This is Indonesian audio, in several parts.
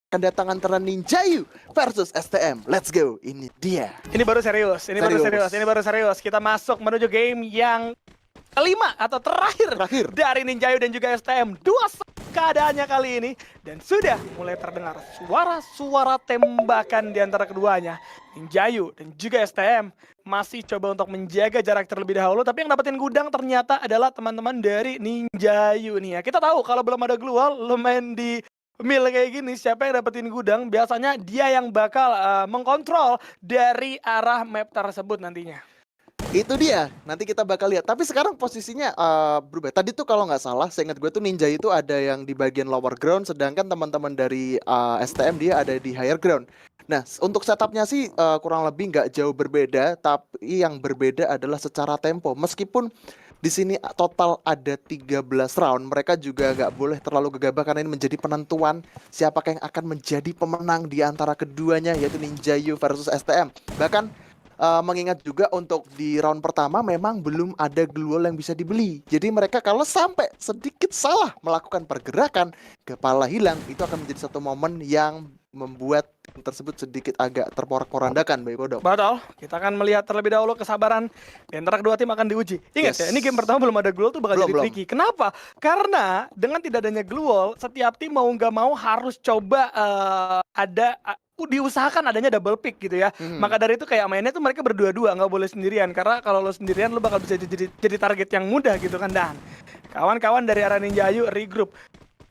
kedatangan antara Ninjayu versus STM. Let's go. Ini dia. Ini baru serius. Ini baru serius. Kita masuk menuju game yang kelima atau terakhir dari Ninjayu dan juga STM. Dua keadaannya kali ini. Dan sudah mulai terdengar suara-suara tembakan di antara keduanya. Ninjayu dan juga STM masih coba untuk menjaga jarak terlebih dahulu. Tapi yang dapetin gudang ternyata adalah teman-teman dari Ninjayu nih ya. Kita tahu kalau belum ada glual, lo main di mil kayak gini, siapa yang dapetin gudang, biasanya dia yang bakal mengkontrol dari arah map tersebut nantinya. Itu dia, nanti kita bakal lihat. Tapi sekarang posisinya berubah. Tadi tuh kalau nggak salah, seingat gue tuh Ninja itu ada yang di bagian lower ground, sedangkan teman-teman dari STM dia ada di higher ground. Nah, untuk setupnya sih kurang lebih nggak jauh berbeda, tapi yang berbeda adalah secara tempo. Meskipun di sini total ada 13 round, mereka juga nggak boleh terlalu gegabah karena ini menjadi penentuan siapakah yang akan menjadi pemenang di antara keduanya, yaitu Ninjayu versus STM. Bahkan mengingat juga untuk di round pertama memang belum ada glual yang bisa dibeli. Jadi mereka kalau sampai sedikit salah melakukan pergerakan, kepala hilang, itu akan menjadi satu momen yang membuat tim tersebut sedikit agak terporak-porandakan, Baik Kodok. Betul, kita akan melihat terlebih dahulu kesabaran di antara kedua tim akan diuji. Ingat ya, ini game pertama belum ada glual tuh bakal jadi tricky. Kenapa? Karena dengan tidak adanya glual, setiap tim mau nggak mau harus coba diusahakan adanya double pick gitu ya. Maka dari itu kayak mainnya tuh mereka berdua-dua, nggak boleh sendirian. Karena kalau lo sendirian lo bakal bisa jadi target yang mudah gitu kan. Dan kawan-kawan dari arah Ninjayu regroup.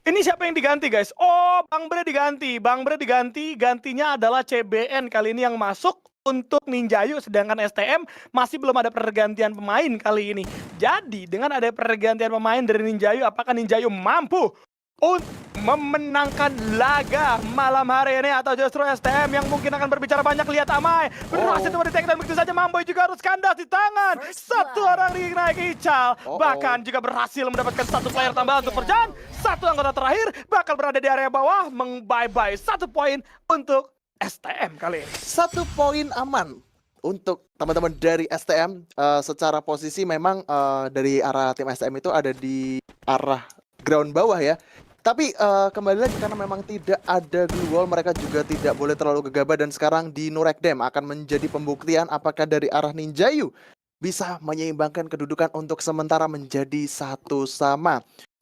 Ini siapa yang diganti guys? Oh, Bang Bre diganti. Bang Bre diganti, gantinya adalah CBN kali ini yang masuk untuk Ninjayu, sedangkan STM masih belum ada pergantian pemain kali ini. Jadi dengan ada pergantian pemain dari Ninjayu, apakah Ninjayu mampu untuk memenangkan laga malam hari ini atau justru STM yang mungkin akan berbicara banyak? Lihat Amai berhasil di take dan begitu saja Mamboy juga harus kandas di tangan satu orang naik Ical, bahkan juga berhasil mendapatkan satu player tambahan untuk perjalanan. Satu anggota terakhir bakal berada di area bawah, meng-bye-bye 1 poin untuk STM kali ini. 1 poin aman untuk teman-teman dari STM. Secara posisi memang dari arah tim STM itu ada di arah ground bawah ya. Tapi kembali lagi karena memang tidak ada glual, mereka juga tidak boleh terlalu gegabah. Dan sekarang di Nurekdem akan menjadi pembuktian apakah dari arah Ninjayu bisa menyeimbangkan kedudukan untuk sementara menjadi 1-1.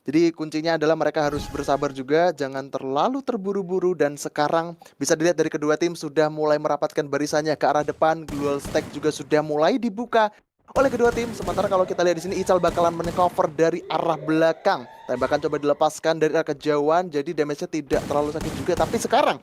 Jadi kuncinya adalah mereka harus bersabar juga, jangan terlalu terburu-buru. Dan sekarang bisa dilihat dari kedua tim sudah mulai merapatkan barisannya ke arah depan. Glual stack juga sudah mulai dibuka oleh kedua tim. Sementara kalau kita lihat di sini Ical bakalan men-cover dari arah belakang. Tembakan coba dilepaskan dari arah kejauhan, jadi damage-nya tidak terlalu sakit juga. Tapi sekarang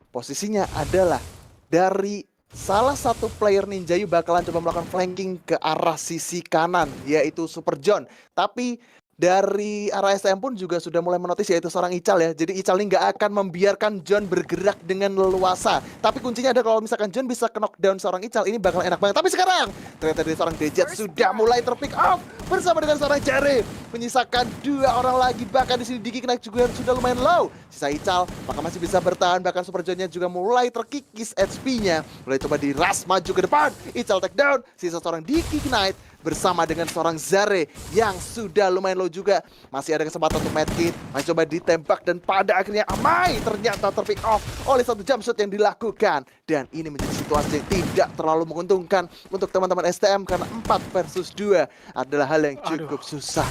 posisinya adalah dari salah satu player Ninjayu bakalan coba melakukan flanking ke arah sisi kanan, yaitu Super John. Tapi dari arah SM pun juga sudah mulai menotis, yaitu seorang Ical ya. Jadi Ical ini nggak akan membiarkan John bergerak dengan leluasa. Tapi kuncinya ada kalau misalkan John bisa knockdown seorang Ical, ini bakal enak banget. Tapi sekarang ternyata dari seorang Dejet sudah mulai terpick off bersama dengan seorang Jare, menyisakan 2 orang lagi. Bahkan di sini Diki Knight juga sudah lumayan low. Sisa Ical maka masih bisa bertahan. Bahkan Super John-nya juga mulai terkikis HP-nya. Mulai coba di rush maju ke depan. Ical take down. Sisa seorang Diki Knight bersama dengan seorang Zare yang sudah lumayan low juga. Masih ada kesempatan untuk medkit, masih coba ditembak dan pada akhirnya Amai ternyata terpick off oleh satu jump shot yang dilakukan. Dan ini menjadi situasi yang tidak terlalu menguntungkan untuk teman-teman STM karena 4 versus 2 adalah hal yang cukup susah.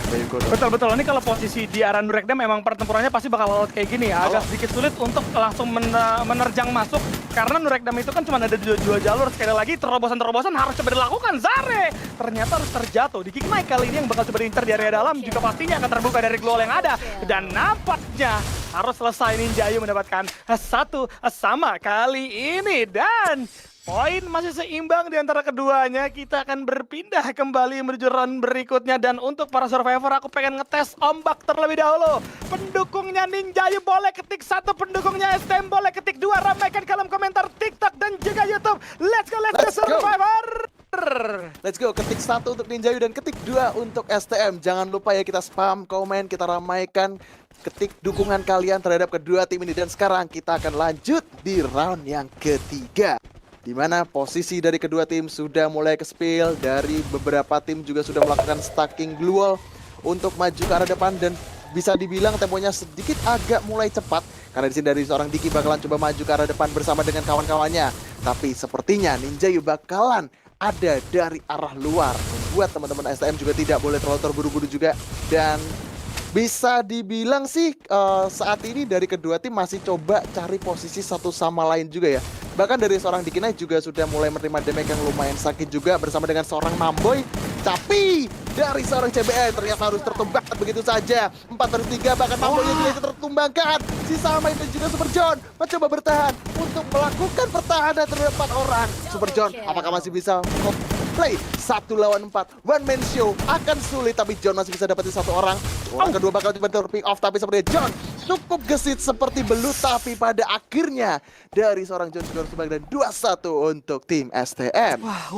Betul-betul, ini kalau posisi di arah Nurekdem memang pertempurannya pasti bakal kayak gini ya. Agak sedikit sulit untuk langsung menerjang masuk karena Nurekdem itu kan cuma ada 2 jalur. Sekali lagi terobosan-terobosan harus coba dilakukan. Zare ternyata terjatuh. Di kick naik kali ini yang bakal coba diinter di area dalam juga pastinya akan terbuka dari glual yang ada. Dan nampaknya harus selesai Ninjayu mendapatkan 1 sama kali ini. Dan poin masih seimbang di antara keduanya. Kita akan berpindah kembali menuju round berikutnya. Dan untuk para survivor aku pengen ngetes ombak terlebih dahulu. Pendukungnya Ninjayu boleh ketik 1, pendukungnya STM boleh ketik 2. Ramaikan kolom komentar TikTok dan juga YouTube. Let's go survivor. Let's go, ketik 1 untuk Ninjayu dan ketik 2 untuk STM. Jangan lupa ya, kita spam, komen, kita ramaikan, ketik dukungan kalian terhadap kedua tim ini. Dan sekarang kita akan lanjut di round yang ketiga, di mana posisi dari kedua tim sudah mulai ke spill. Dari beberapa tim juga sudah melakukan stacking glual untuk maju ke arah depan. Dan bisa dibilang temponya sedikit agak mulai cepat Karena di sini dari seorang Diki bakalan coba maju ke arah depan bersama dengan kawan-kawannya. Tapi sepertinya Ninjayu bakalan ada dari arah luar. Membuat teman-teman STM juga tidak boleh terlalu terburu-buru juga. Dan bisa dibilang sih saat ini dari kedua tim masih coba cari posisi satu sama lain juga ya. Bahkan dari seorang Dikinai juga sudah mulai menerima damage yang lumayan sakit juga bersama dengan seorang Mamboy. Tapi dari seorang CBN ternyata harus tertumbangkan begitu saja. 4 versus 3 bahkan Mamboynya juga tertumbangkan. Si Salmain dan juga Super John mencoba bertahan untuk melakukan pertahanan terhadap 4 orang. Super John apakah masih bisa play 1 lawan 4 one man show akan sulit, tapi John masih bisa dapetin 1 orang. Orang kedua bakal coba pick off, tapi sepertinya John cukup gesit seperti belut, tapi pada akhirnya dari seorang John juga harus dan 2-1 untuk tim STM. Wah.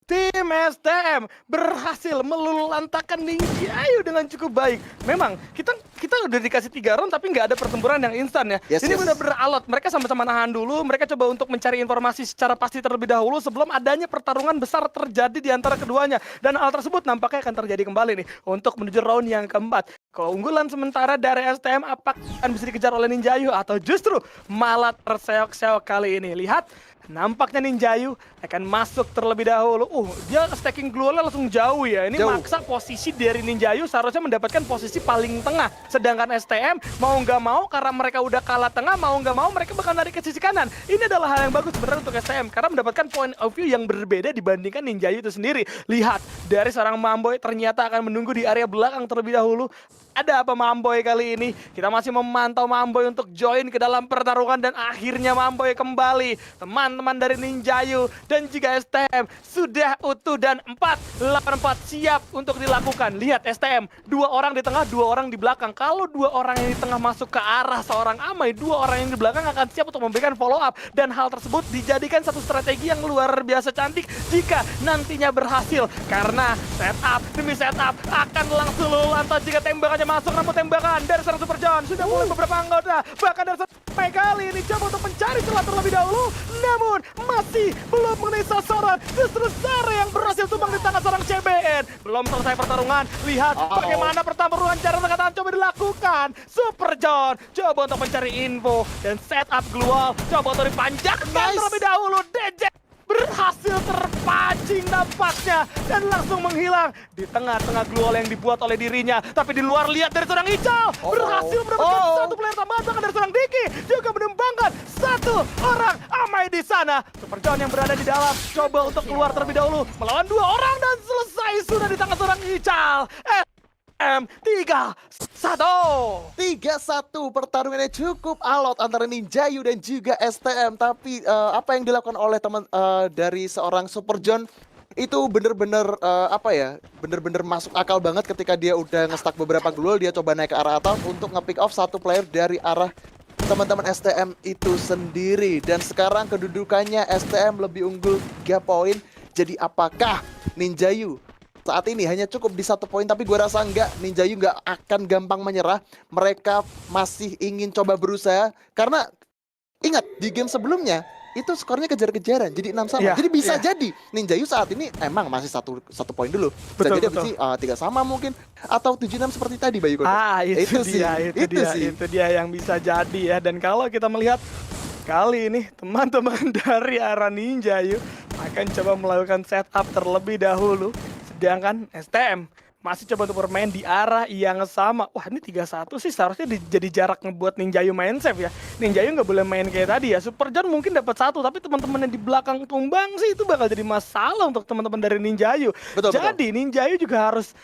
Tim STM berhasil melululantakkan Ninjayu dengan cukup baik. Memang kita udah dikasih 3 round tapi nggak ada pertempuran yang instan ya. Ini benar-benar alot. Mereka sama-sama nahan dulu. Mereka coba untuk mencari informasi secara pasti terlebih dahulu sebelum adanya pertarungan besar terjadi di antara keduanya. Dan hal tersebut nampaknya akan terjadi kembali nih untuk menuju round yang keempat. Keunggulan sementara dari STM apakah akan bisa dikejar oleh Ninjayu atau justru malah terseok-seok kali ini? Lihat. Nampaknya Ninjayu akan masuk terlebih dahulu. Dia stacking glue-nya langsung jauh ya. Ini maksa posisi dari Ninjayu seharusnya mendapatkan posisi paling tengah. Sedangkan STM mau nggak mau karena mereka udah kalah tengah, mau nggak mau mereka bakal lari ke sisi kanan. Ini adalah hal yang bagus sebenarnya untuk STM karena mendapatkan point of view yang berbeda dibandingkan Ninjayu itu sendiri. Lihat, dari seorang Mamboy ternyata akan menunggu di area belakang terlebih dahulu. Ada apa Mamboy kali ini? Kita masih memantau Mamboy untuk join ke dalam pertarungan dan akhirnya Mamboy kembali. Teman-teman dari Ninjayu dan juga STM sudah utuh dan 4 lawan 4 siap untuk dilakukan. Lihat STM, 2 orang di tengah, 2 orang di belakang. Kalau 2 orang yang di tengah masuk ke arah seorang Amai, 2 orang yang di belakang akan siap untuk memberikan follow up. Dan hal tersebut dijadikan satu strategi yang luar biasa cantik jika nantinya berhasil. Karena setup demi setup akan langsung lantas jika tembakannya masuk, namun tembakan dari seorang Super John sudah mulai beberapa anggota. Bahkan dari seorang kali ini coba untuk mencari celah terlebih dahulu, namun masih belum mengenai sasaran. Justru Zara yang berhasil tumbang di tangan seorang CBN. Belum selesai pertarungan. Lihat bagaimana pertarungan cara tengah coba dilakukan. Super John coba untuk mencari info dan setup Glual coba untuk dipanjangkan terlebih dahulu. DJ berhasil terpancing nampaknya dan langsung menghilang di tengah-tengah Glual yang dibuat oleh dirinya. Tapi di luar lihat dari seorang Ical berhasil mendapatkan 1 player tambahan, bahkan dari seorang Diki juga menumbangkan 1 orang Amai di sana. Super John yang berada di dalam coba untuk keluar terlebih dahulu melawan 2 orang dan selesai sudah di tangan seorang Ical. M3-1 pertarungannya cukup alot antara Ninjayu dan juga STM. Tapi apa yang dilakukan oleh teman dari seorang Super John itu bener-bener bener-bener masuk akal banget ketika dia udah nge-stack beberapa glue. Dia coba naik ke arah atas untuk nge-pick off 1 player dari arah teman-teman STM itu sendiri. Dan sekarang kedudukannya STM lebih unggul 3 poin. Jadi apakah Ninjayu saat ini hanya cukup di 1 poin? Tapi gue rasa enggak, Ninjayu nggak akan gampang menyerah. Mereka masih ingin coba berusaha. Karena ingat, di game sebelumnya itu skornya kejar-kejaran, jadi 6-sama. Jadi bisa jadi Ninjayu saat ini emang masih satu poin dulu. Bisa jadi abis 3 sama mungkin, atau 7-6 seperti tadi Bayu Kodo. Itu dia yang bisa jadi ya. Dan kalau kita melihat kali ini teman-teman dari arah Ninjayu akan coba melakukan setup terlebih dahulu. Sedangkan STM masih coba untuk bermain di arah yang sama. Wah, ini 3-1 sih seharusnya jadi jarak ngebuat Ninjayu main safe ya. Ninjayu nggak boleh main kayak tadi ya. Super John mungkin dapat 1, tapi teman-teman yang di belakang tumbang sih itu bakal jadi masalah untuk teman-teman dari Ninjayu. Jadi Ninjayu juga harus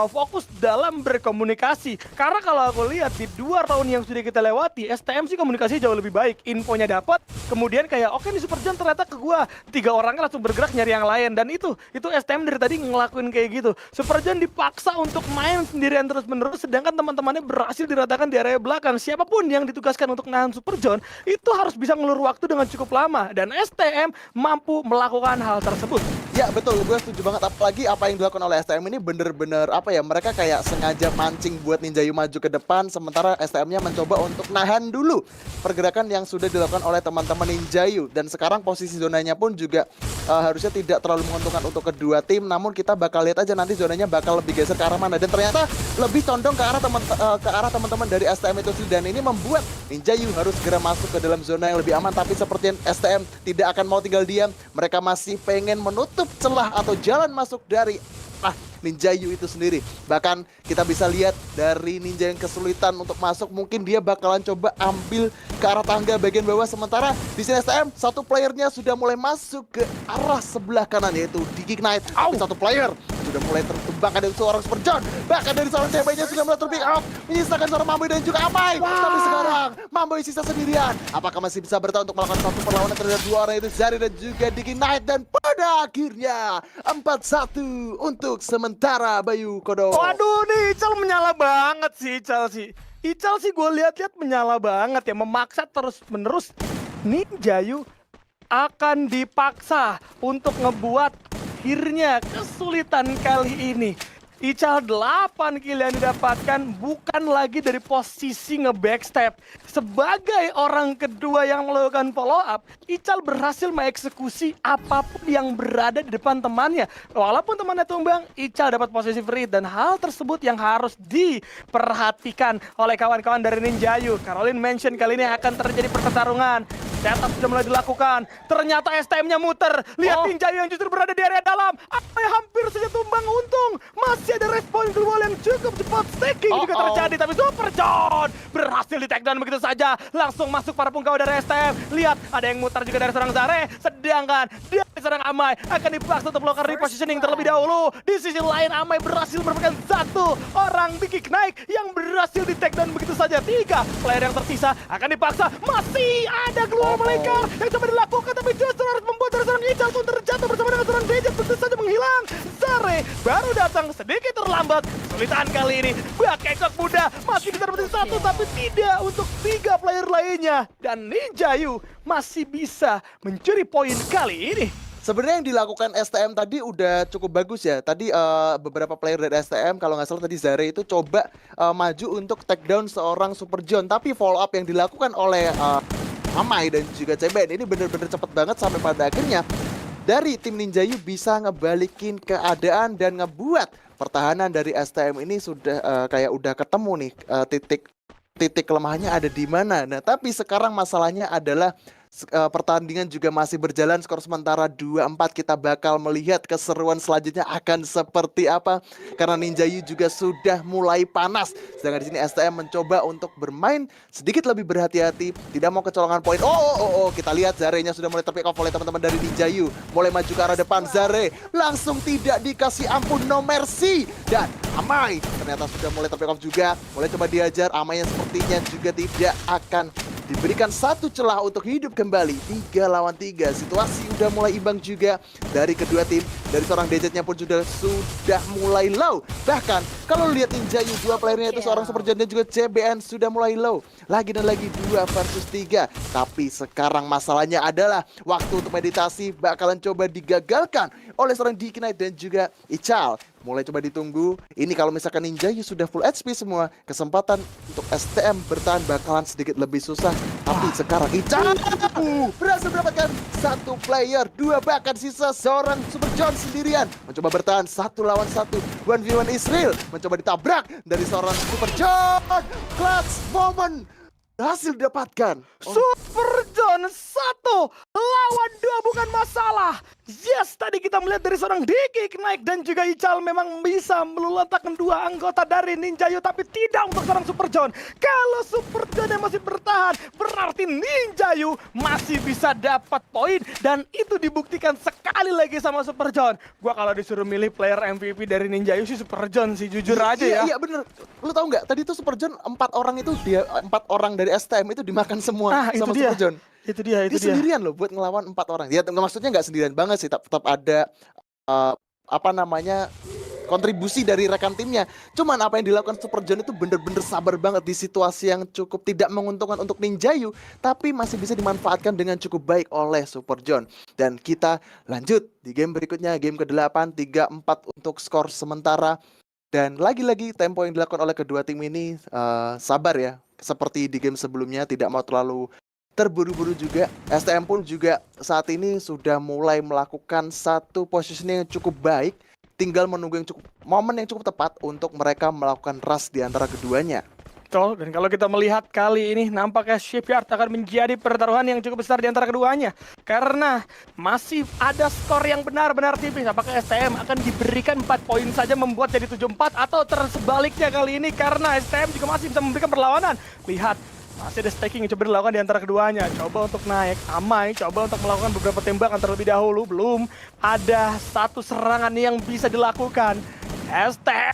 fokus dalam berkomunikasi. Karena kalau aku lihat di 2 round yang sudah kita lewati, STM sih komunikasi jauh lebih baik. Infonya dapat, kemudian kayak oke nih Super John ternyata ke gua. 3 orangnya langsung bergerak nyari yang lain. Dan itu STM dari tadi ngelakuin kayak gitu. Super John dipaksa untuk main sendirian terus-menerus, sedangkan teman-temannya berhasil diratakan di area belakang. Siapapun yang ditugaskan untuk nahan Super John, itu harus bisa ngelur waktu dengan cukup lama. Dan STM mampu melakukan hal tersebut. Ya betul, gue setuju banget. Apalagi apa yang dilakukan oleh STM ini bener-bener mereka kayak sengaja mancing buat Ninjayu maju ke depan, sementara STM-nya mencoba untuk nahan dulu pergerakan yang sudah dilakukan oleh teman-teman Ninjayu. Dan sekarang posisi zonanya pun juga harusnya tidak terlalu menguntungkan untuk kedua tim. Namun kita bakal lihat aja nanti zonanya bakal lebih geser ke arah mana, dan ternyata lebih condong ke arah teman-teman dari STM itu sendiri, dan ini membuat Ninjayu harus segera masuk ke dalam zona yang lebih aman. Tapi seperti STM tidak akan mau tinggal diam, mereka masih pengen menutup celah atau jalan masuk dari Ninjayu itu sendiri. Bahkan kita bisa lihat dari Ninja yang kesulitan untuk masuk, mungkin dia bakalan coba ambil ke arah tangga bagian bawah. Sementara di sini STM satu playernya sudah mulai masuk ke arah sebelah kanan, yaitu Digi Knight. Tapi satu player sudah mulai tertumbangkan dari seorang Super John. Bahkan dari seorang CB-nya sudah mulai terpick up, menyisakan seorang Mamboy dan juga Amai. Tapi sekarang Mamboy sisa sendirian. Apakah masih bisa bertahan untuk melakukan satu perlawanan terhadap dua orang itu, Zari dan juga Digi Knight? Dan pada akhirnya 4-1 untuk sementara Bayu Kodo. Waduh nih, Ical menyala banget sih Ical sih. Ical sih gue lihat-lihat menyala banget ya, memaksa terus-menerus. Ninjayu akan dipaksa untuk ngebuat akhirnya kesulitan kali ini. Ical 8 kill yang didapatkan bukan lagi dari posisi nge-backstep. Sebagai orang kedua yang melakukan follow up, Ical berhasil mengeksekusi apapun yang berada di depan temannya. Walaupun temannya tumbang, Ical dapat posisi free, dan hal tersebut yang harus diperhatikan oleh kawan-kawan dari Ninjayu. Caroline mention kali ini akan terjadi pertarungan. Setup sudah mulai dilakukan. Ternyata STM-nya muter. Lihat Ninjayu yang justru berada di area dalam. Apa yang hampir saja tumbang, untung masih ada respon global yang cukup cepat. Stacking juga terjadi, tapi Super John berhasil di takedown begitu saja. Langsung masuk para punggawa dari STM. Lihat, ada yang muter juga dari seorang Zare. Sedangkan dia seorang Amai akan dipaksa untuk melakukan repositioning terlebih dahulu. Di sisi lain, Amai berhasil merupakan satu orang Digi Knight yang berhasil di takedown begitu saja. 3 player yang tersisa akan dipaksa. Masih ada global Melekar yang coba dilakukan, tapi justru harus membuat dari seorang Ical pun terjatuh bersama dengan seorang Dejet, tentu saja menghilang. Zare baru datang sedikit terlambat. Kesulitan kali ini, Bakekok muda masih bisa dapetin satu, tapi tidak untuk 3 player lainnya. Dan Ninjayu masih bisa mencuri poin kali ini. Sebenarnya yang dilakukan STM tadi udah cukup bagus ya. Tadi beberapa player dari STM, kalau nggak salah tadi Zare itu coba maju untuk take down seorang Super John. Tapi follow up yang dilakukan oleh Amai dan juga CBN ini bener-bener cepet banget, sampai pada akhirnya dari tim Ninjayu bisa ngebalikin keadaan dan ngebuat pertahanan dari STM ini sudah kayak udah ketemu nih titik kelemahannya ada di mana. Nah, tapi sekarang masalahnya adalah pertandingan juga masih berjalan, skor sementara 2-4. Kita bakal melihat keseruan selanjutnya akan seperti apa, karena Ninjayu juga sudah mulai panas. Sedangkan di sini STM mencoba untuk bermain sedikit lebih berhati-hati, tidak mau kecolongan poin. Kita lihat Zare-nya sudah mulai terpick off oleh teman-teman dari Ninjayu. Mulai maju ke arah depan, Zare langsung tidak dikasih ampun, no mercy. Dan Amai ternyata sudah mulai terpick off juga, mulai coba diajar. Amai yang sepertinya juga tidak akan diberikan satu celah untuk hidup kembali. 3 lawan 3, situasi udah mulai imbang juga dari kedua tim. Dari seorang Dejetnya pun sudah mulai low. Bahkan kalau lihat Ninjayu, 2 playernya itu seorang Super John dan juga CBN sudah mulai low. Lagi dan lagi 2 versus 3. Tapi sekarang masalahnya adalah waktu untuk meditasi bakalan coba digagalkan oleh seorang Digi Knight dan juga Ical. Mulai coba ditunggu. Ini kalau misalkan Ninjayu sudah full HP semua, kesempatan untuk STM bertahan bakalan sedikit lebih susah. Tapi sekarang Ical berhasil mendapatkan 1 player, 2 bahkan sisa seorang Super John sendirian. Mencoba bertahan 1 lawan 1. 1v1 Israel mencoba ditabrak dari seorang Super John. Clutch moment berhasil didapatkan. Super John 1 lawan 2 bukan masalah. Yes, tadi kita melihat dari seorang Digi Knight dan juga Ical memang bisa meluluhkan 2 anggota dari Ninjayu, tapi tidak untuk seorang Super John. Kalau Super John yang masih bertahan, berarti Ninjayu masih bisa dapat poin, dan itu dibuktikan sekali lagi sama Super John. Gua kalau disuruh milih player MVP dari Ninjayu sih Super John sih, jujur aja ya. Iya bener. Lu tahu nggak? Tadi tuh Super John 4 orang itu 4 orang dari STM itu dimakan semua sama Super John. Itu dia. Sendirian loh buat ngelawan 4 orang. Ya maksudnya nggak sendirian banget sih, tetap ada kontribusi dari rekan timnya. Cuman apa yang dilakukan Super John itu bener-bener sabar banget di situasi yang cukup tidak menguntungkan untuk Ninjayu, tapi masih bisa dimanfaatkan dengan cukup baik oleh Super John. Dan kita lanjut di game berikutnya, game ke-8, 3-4 untuk skor sementara. Dan lagi-lagi tempo yang dilakukan oleh kedua tim ini sabar ya. Seperti di game sebelumnya, tidak mau terlalu terburu-buru juga. STM pun juga saat ini sudah mulai melakukan satu positioning yang cukup baik. Tinggal menunggu momen yang cukup tepat untuk mereka melakukan rush di antara keduanya. Betul, dan kalau kita melihat kali ini nampaknya Shipyard akan menjadi pertaruhan yang cukup besar di antara keduanya. Karena masih ada skor yang benar-benar tipis. Apakah STM akan diberikan 4 poin saja membuat jadi 7-4 atau tersebaliknya kali ini karena STM juga masih bisa memberikan perlawanan. Lihat, masih ada staking yang coba dilakukan di antara keduanya. Coba untuk naik, Amai coba untuk melakukan beberapa tembakan terlebih dahulu. Belum ada satu serangan yang bisa dilakukan. STM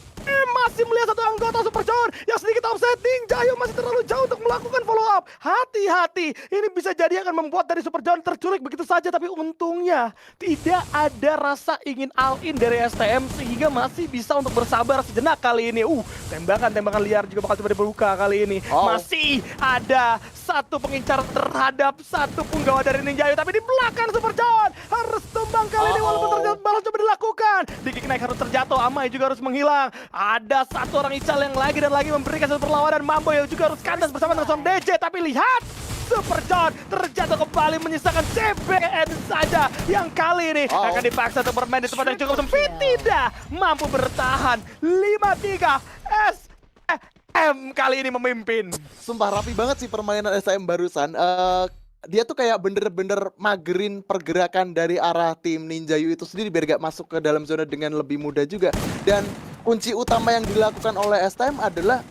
masih melihat satu anggota Super John yang sedikit offsetting. Jayo masih terlalu jauh untuk melakukan follow up. Hati-hati, ini bisa jadi akan membuat dari Super John terculik begitu saja. Tapi untungnya tidak ada rasa ingin all in dari STM sehingga masih bisa untuk bersabar sejenak kali ini. Tembakan-tembakan liar juga bakal coba dibuka kali ini. Masih ada satu pengincar terhadap satu punggawa dari Ninjayo, tapi di belakang Super John harus tumbang kali ini walaupun terjatuh balas coba dilakukan. Di naik harus terjatuh, Amai juga harus menghilang. Ada satu orang Ical yang lagi dan lagi memberikan satu perlawanan. Mambo yang juga harus kandas bersama dengan seorang DJ, tapi lihat Super John terjatuh kembali menyisakan CBN saja yang kali ini akan dipaksa untuk bermain di tempat yang cukup sempit. Tidak mampu bertahan. 5-3 STM kali ini memimpin. Sumpah rapi banget sih permainan STM barusan. Dia tuh kayak bener-bener magerin pergerakan dari arah tim Ninjayu itu sendiri biar gak masuk ke dalam zona dengan lebih mudah juga. Dan kunci utama yang dilakukan oleh STM adalah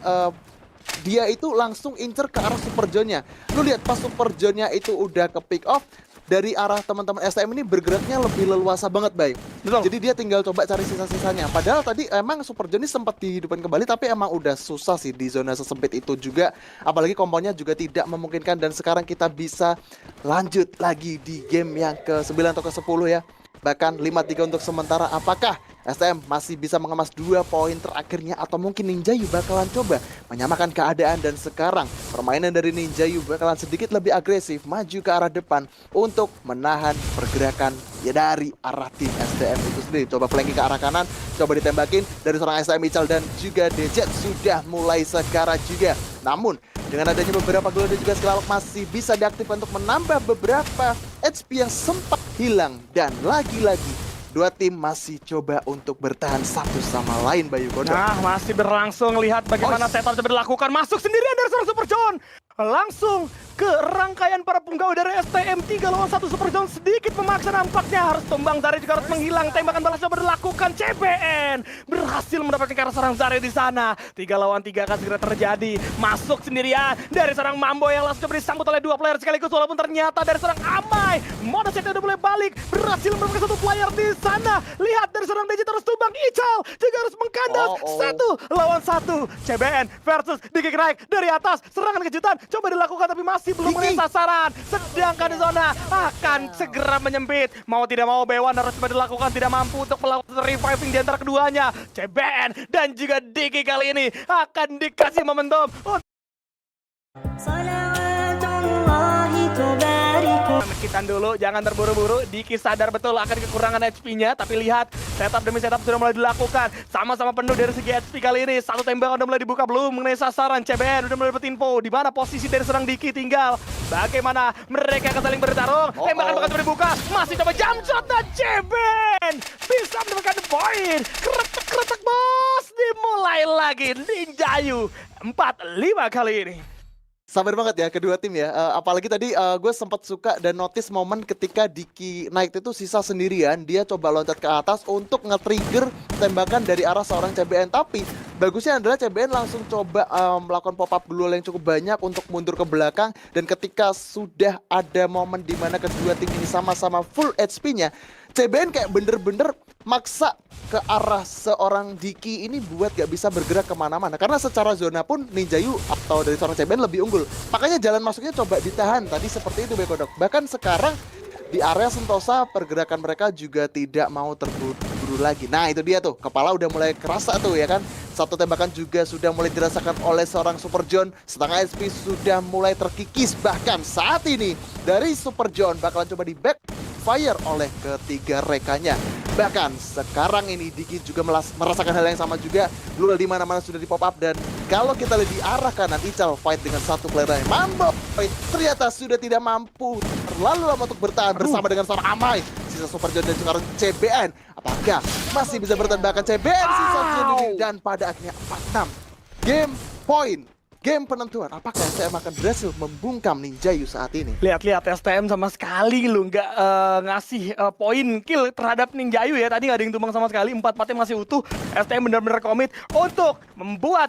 dia itu langsung incer ke arah Super John-nya. Lu lihat pas Super John-nya itu udah ke pick off, dari arah teman-teman STM ini bergeraknya lebih leluasa banget, Bay. Betul. Jadi dia tinggal coba cari sisa-sisanya. Padahal tadi emang Super John ini sempat dihidupkan kembali, tapi emang udah susah sih di zona sesempit itu juga. Apalagi komponya juga tidak memungkinkan, dan sekarang kita bisa lanjut lagi di game yang ke-9 atau ke-10 ya. Bahkan 5-3 untuk sementara. Apakah STM masih bisa mengemas 2 poin terakhirnya, atau mungkin Ninjayu bakalan coba menyamakan keadaan? Dan sekarang permainan dari Ninjayu bakalan sedikit lebih agresif, maju ke arah depan untuk menahan pergerakan ya dari arah tim STM itu sendiri. Coba flanking ke arah kanan, coba ditembakin dari seorang STM Ical, dan juga DZ sudah mulai sekarang juga. Namun dengan adanya beberapa gol dan juga skill masih bisa diaktifkan untuk menambah beberapa HP yang sempat hilang. Dan lagi-lagi dua tim masih coba untuk bertahan satu sama lain, Bayu Kodok. Nah, masih berlangsung. Lihat bagaimana setup coba dilakukan. Masuk sendirian dari seorang Super John. Langsung ke rangkaian para punggawa dari STM. 3 lawan 1 Super John sedikit memaksa nampaknya. Harus tumbang, Zare juga harus menghilang. Tembakan balas coba dilakukan. CBN berhasil mendapatkan ke arah seorang Zare di sana. 3 lawan 3 akan segera terjadi. Masuk sendirian dari seorang Mambo yang langsung coba disambut oleh 2 player sekaligus. Walaupun ternyata dari seorang Amai, Monosetnya udah mulai balik. Berhasil mendapatkan 1 player di sana. Lihat dari seorang DJ terus tumbang. Ical juga harus mengkandas. 1 lawan 1. CBN versus Diki naik dari atas. Serangan kejutan coba dilakukan tapi masih belum mengenai sasaran. Sedangkan di zona akan segera menyempit. Mau tidak mau B1 harus coba dilakukan. Tidak mampu untuk melakukan reviving di antara keduanya. CBN dan juga Diki kali ini akan dikasih momentum. Kita dulu, jangan terburu-buru. Diki sadar betul akan kekurangan HP-nya, tapi lihat setup demi setup sudah mulai dilakukan. Sama-sama penuh dari segi HP kali ini. Satu tembakan udah mulai dibuka, belum mengenai sasaran. CBN udah mulai dapat info di mana posisi dari serang Diki. Tinggal bagaimana mereka akan saling bertarung. Tembakan bakal coba dibuka, masih coba jump shot, dan CBN bisa mendapatkan poin. Kretek-kretek bos, dimulai lagi. Ninjayu 4-5 kali ini. Sabar banget ya kedua tim ya. Apalagi tadi gue sempat suka dan notice momen ketika Diki naik itu sisa sendirian. Dia coba loncat ke atas untuk nge-trigger tembakan dari arah seorang CBN. Tapi bagusnya adalah CBN langsung coba melakukan pop-up glue yang cukup banyak untuk mundur ke belakang. Dan ketika sudah ada momen di mana kedua tim ini sama-sama full HP-nya, CBN kayak bener-bener maksa ke arah seorang Diki ini buat gak bisa bergerak kemana-mana. Karena secara zona pun Ninjayu atau dari seorang CBN lebih unggul. Makanya jalan masuknya coba ditahan. Tadi seperti itu Bekodok. Bahkan sekarang di area Sentosa pergerakan mereka juga tidak mau terburu-buru lagi. Nah itu dia tuh, kepala udah mulai kerasa tuh ya kan. Satu tembakan juga sudah mulai dirasakan oleh seorang Super John. Setengah HP sudah mulai terkikis. Bahkan saat ini dari Super John bakalan coba di backfire oleh ketiga rekanya. Bahkan sekarang ini Diki juga merasakan hal yang sama juga. Lul di mana-mana sudah di pop up, dan kalau kita lihat di arah kanan, Ical fight dengan satu player lain. Mambo ternyata sudah tidak mampu terlalu lama untuk bertahan bersama dengan seorang Amai. Sisa Super John dan sekarang CBN. Apakah masih bisa bertahan? Bahkan CBN sisa sendiri, dan pada akhirnya 4-6. Game point. Game penentuan, apakah STM akan berhasil membungkam Ninjayu saat ini? Lihat-lihat STM sama sekali lu nggak ngasih poin kill terhadap Ninjayu ya. Tadi nggak ada yang tumbang sama sekali, 4-4-nya masih utuh. STM benar-benar komit untuk membuat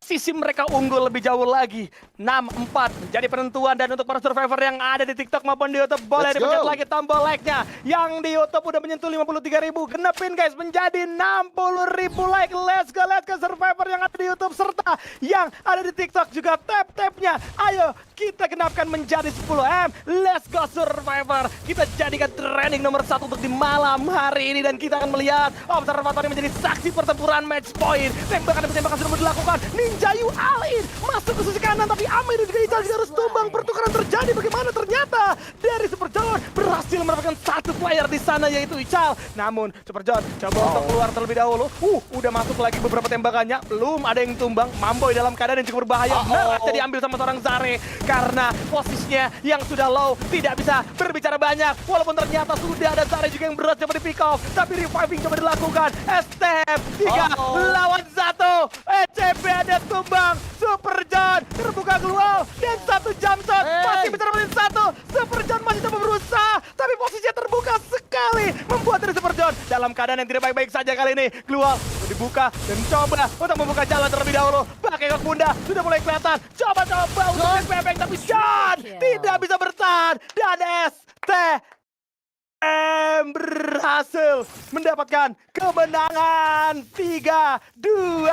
sisi mereka unggul lebih jauh lagi. 6-4 menjadi penentuan, dan untuk para survivor yang ada di TikTok maupun di YouTube boleh Let's dipencet go. lagi tombol like-nya. Yang di YouTube udah menyentuh 53.000, genepin guys menjadi 60.000 like. Let's go survivor yang ada di YouTube serta yang ada di TikTok juga tap-tapnya. Ayo kita genapkan menjadi 10M. Let's go survivor. Kita jadikan trending nomor 1 untuk di malam hari ini, dan kita akan melihat observator yang menjadi saksi pertempuran match point. Tembakan demi tembakan sudah dilakukan. Ninjayu all in masuk ke sisi kanan, tapi Amai dan juga Ical juga harus tumbang. Pertukaran terjadi, bagaimana ternyata dari Super John berhasil mendapatkan satu player di sana, yaitu Ical. Namun Super John coba untuk keluar terlebih dahulu. Udah masuk lagi beberapa tembakannya, belum ada yang tumbang. Mamboy dalam keadaan yang cukup berbahaya. Benar diambil sama seorang Zare karena posisinya yang sudah low, tidak bisa berbicara banyak. Walaupun ternyata sudah ada Zare juga yang berat coba di pick off, tapi reviving coba dilakukan. STM 3 lawan 1. ECB ada tumbang. Super John terbuka keluar dan satu jump shot masih bisa dapetin satu. Super John masih coba berusaha, tapi posisinya terbuka sekali, membuat dari Super John dalam keadaan yang tidak baik-baik saja kali ini. Keluar dibuka dan coba untuk membuka jalan terlebih dahulu. Pakai kok bunda sudah mulai kelihatan. Coba untuk bebek, tapi John tidak bisa bertahan, dan STM berhasil mendapatkan kemenangan 3-2.